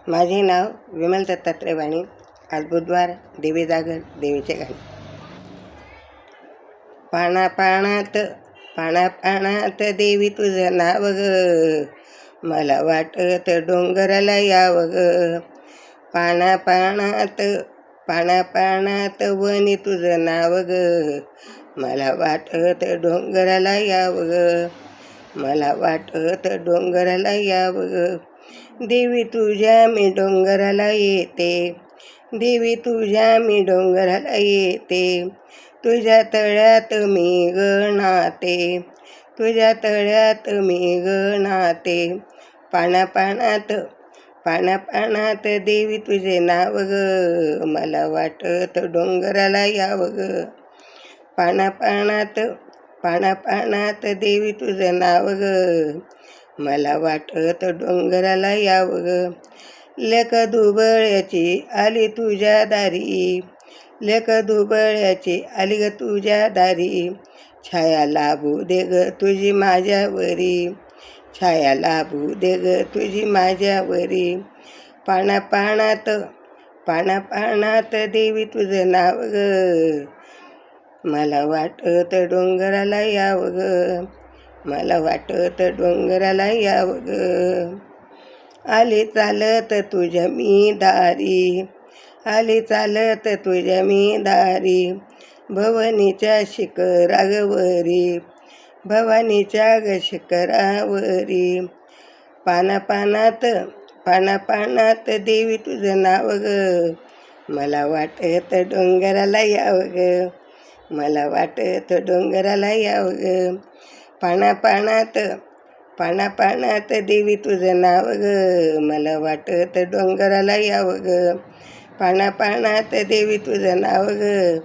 माझे नाव विमल दत्तात्रय वाणी. आज बुधवार, देवी जागर, देवीचे गाणे. पाण्यात पाण्यात देवी तुझं नाव ग, मला वाटत डोंगराला यावं ग. पाण्यात वनी तुझं नाव ग, मला वाटत डोंगराला यावं ग. मला वाटत डोंगराला यावं ग. देवी तुझ्या मी डोंगराला येते, देवी तुझ्या मी डोंगराला येते. तुझ्या तळ्यात मी गणाते, तुझ्या तळ्यात मी गणाते. पाण्यात देवी तुझे नाव ग, मला वाटत डोंगराला यावं ग. पाण्यात देवी तुझं नाव ग, मला वाटत डोंगराला यावं ग. लेक दुबळ्याची आली तुझ्या दारी, लेक दुबळ्याची आली ग तुझ्या दारी. छाया लाभू दे ग तुझी माझ्यावरी, छाया लाभू दे ग तुझी माझ्यावरी. पाण्यात देवी तुझं नाव ग, मला वाटत डोंगराला यावं ग, मला वाटत डोंगराला यावं ग. आली चालत तुझ्या मी दारी, आली चालत तुझ्या मी दारी. भवानीच्या शिखरावरी, भवानीच्या ग शिखरावरी. पाण्यात देवी तुझं नाव ग, मला वाटत डोंगराला यावं ग, मला वाटत डोंगराला यावं ग. पाण्यात देवी तुझं नाव ग, मला वाटत डोंगराला यावं ग. पाण्यात देवी तुझं नाव ग,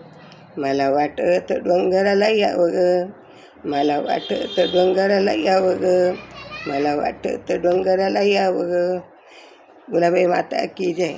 मला वाटत डोंगराला यावं ग, मला वाटत डोंगराला यावं ग, मला वाटत डोंगराला यावं ग. गुलाबी माता की जय.